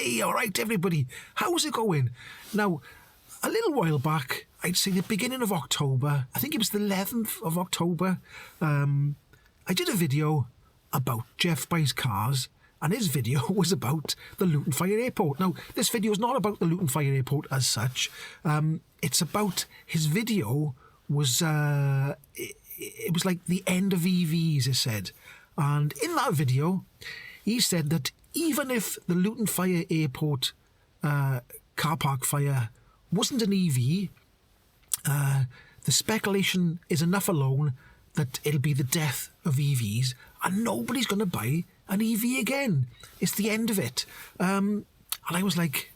Hey, all right, everybody, how's it going? Now, a little while back, I'd say the beginning of October, I think it was the 11th of October, I did a video about Geoff buys cars, and his video was about the Luton Fire Airport. Now, this video is not about the Luton Fire Airport as such. It's about his video was, it was like the end of EVs, he said. And in that video, he said that even if the Luton Fire Airport car park fire wasn't an EV, the speculation is enough alone that it'll be the death of EVs and nobody's going to buy an EV again. It's the end of it. And I was like,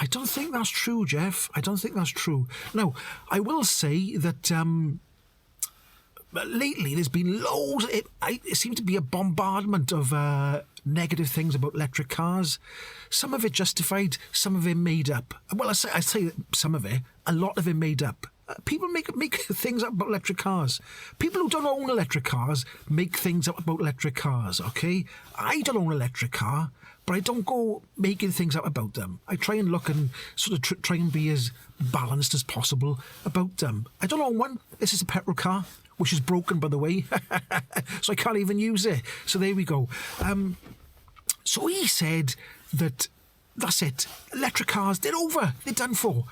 I don't think that's true, Geoff. I don't think that's true. Now, I will say that lately there's been loads. It seems to be a bombardment of negative things about electric cars. Some of it justified, some of it made up. Well, I say some of it, a lot of it made up. People make things up about electric cars. People who don't own electric cars make things up about electric cars, okay? I don't own an electric car, but I don't go making things up about them. I try and look and sort of try and be as balanced as possible about them. I don't own one. This is a petrol car, which is broken, by the way, so I can't even use it. So there we go. So he said that that's it. Electric cars, they're over. They're done for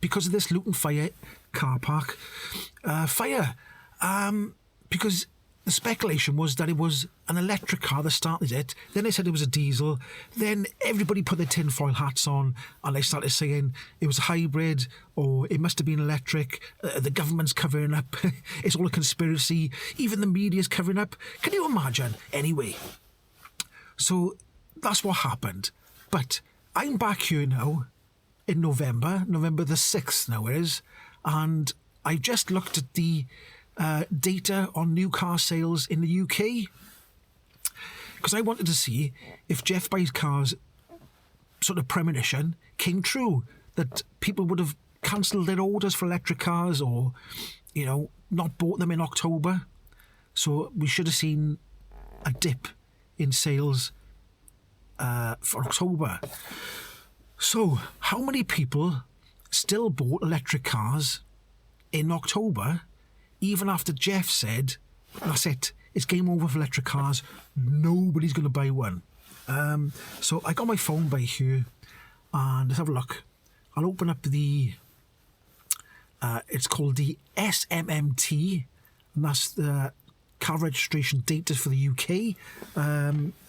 because of this Luton Fire car park fire. Because the speculation was that it was an electric car that started it. Then they said it was a diesel. Then everybody put their tinfoil hats on and they started saying it was a hybrid or it must have been electric. The government's covering up. It's all a conspiracy. Even the media's covering up. Can you imagine? Anyway, so that's what happened. But I'm back here now in November the 6th now it is, and I've just looked at the data on new car sales in the UK because I wanted to see if Geoff buys cars sort of premonition came true, that people would have cancelled their orders for electric cars or, you know, not bought them in October. So we should have seen a dip in sales for October. So how many people still bought electric cars in October, even after Geoff said, that's it, it's game over for electric cars, nobody's going to buy one? So I got my phone by here, and let's have a look. I'll open up the, it's called the SMMT, and that's the car registration data for the UK.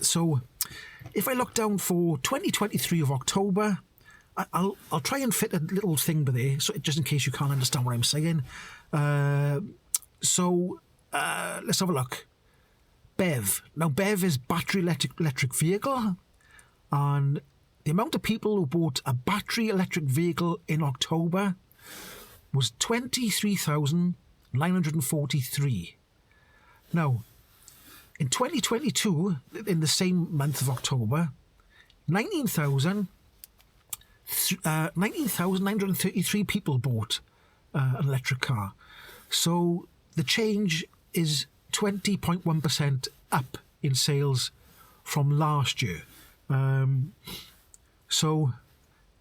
So if I look down for 2023 of October, I'll try and fit a little thing by there, so just in case you can't understand what I'm saying. So let's have a look. BEV. Now, BEV is battery electric vehicle, and the amount of people who bought a battery electric vehicle in October was 23,943. Now, in 2022, in the same month of October, 19,933 people bought an electric car. So the change is 20.1% up in sales from last year. So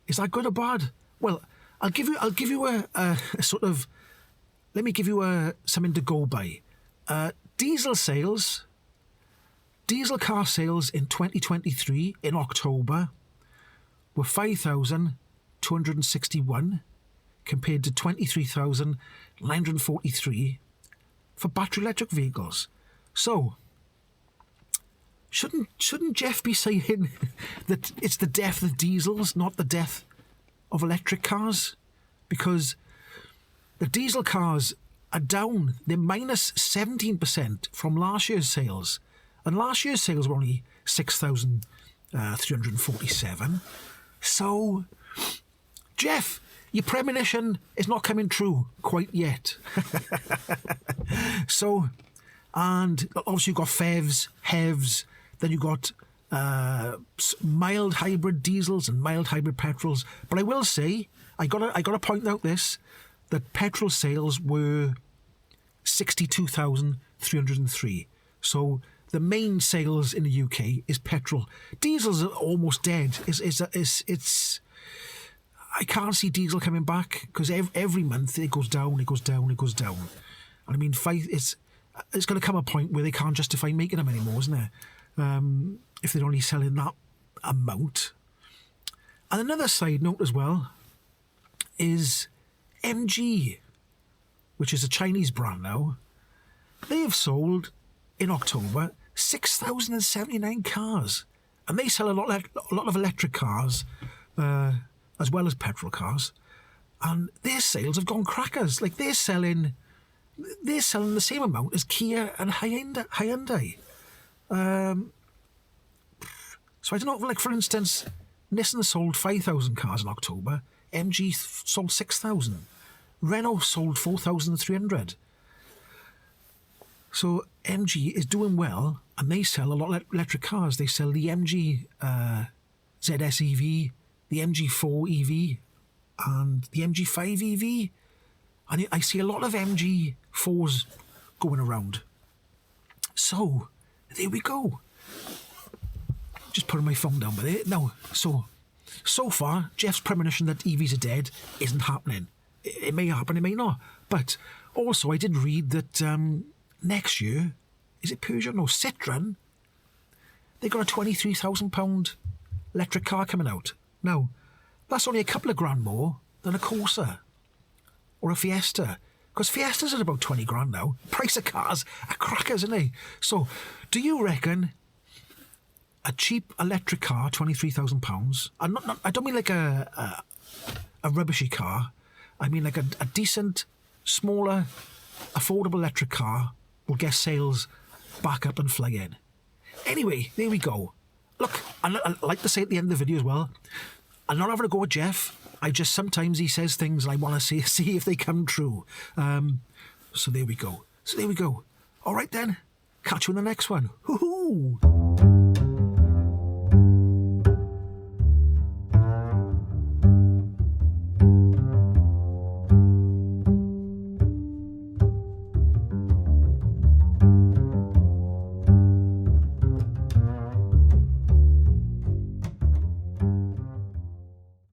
is that good or bad? Well, I'll give you a sort of, let me give you something to go by. Diesel car sales in 2023 in October were 5,261 compared to 23,943 for battery electric vehicles. So shouldn't Geoff be saying that it's the death of diesels, not the death of electric cars? Because the diesel cars are down. They're minus 17% from last year's sales. And last year's sales were only 6,347. So, Geoff, your premonition is not coming true quite yet. So, and obviously you've got PHEVs, HEVs, then you've got mild hybrid diesels and mild hybrid petrols. But I will say, I gotta point out this, that petrol sales were 62,303. So the main sales in the UK is petrol. Diesels are almost dead. It's I can't see diesel coming back because every month it goes down, it goes down, it goes down. And I mean, it's going to come a point where they can't justify making them anymore, isn't it? If they're only selling that amount. And another side note as well is MG, which is a Chinese brand now. They have sold in October 6,079 cars, and they sell a lot of electric cars as well as petrol cars, and their sales have gone crackers. Like they're selling the same amount as Kia and Hyundai. So I don't know, like for instance, Nissan sold 5,000 cars in October, MG sold 6,000, Renault sold 4,300. So MG is doing well, and they sell a lot of electric cars. They sell the MG ZS EV, the MG4 EV, and the MG5 EV. And I see a lot of MG4s going around. So, there we go. Just putting my phone down with it. Now, so far, Geoff's premonition that EVs are dead isn't happening. It may happen, it may not. But also, I did read that next year, is it Peugeot? No, Citroën. They got a £23,000 electric car coming out. Now, that's only a couple of grand more than a Corsa or a Fiesta. Because Fiestas are about 20 grand now. Price of cars are crackers, aren't they? So, do you reckon a cheap electric car, £23,000, and I don't mean like a rubbishy car, I mean like a decent, smaller, affordable electric car will get sales back up and fly in. Anyway, there we go. Look, I like to say at the end of the video as well, I'm not having a go at Geoff. Sometimes he says things and I want to see if they come true. So there we go. All right then, catch you in the next one. Hoo-hoo!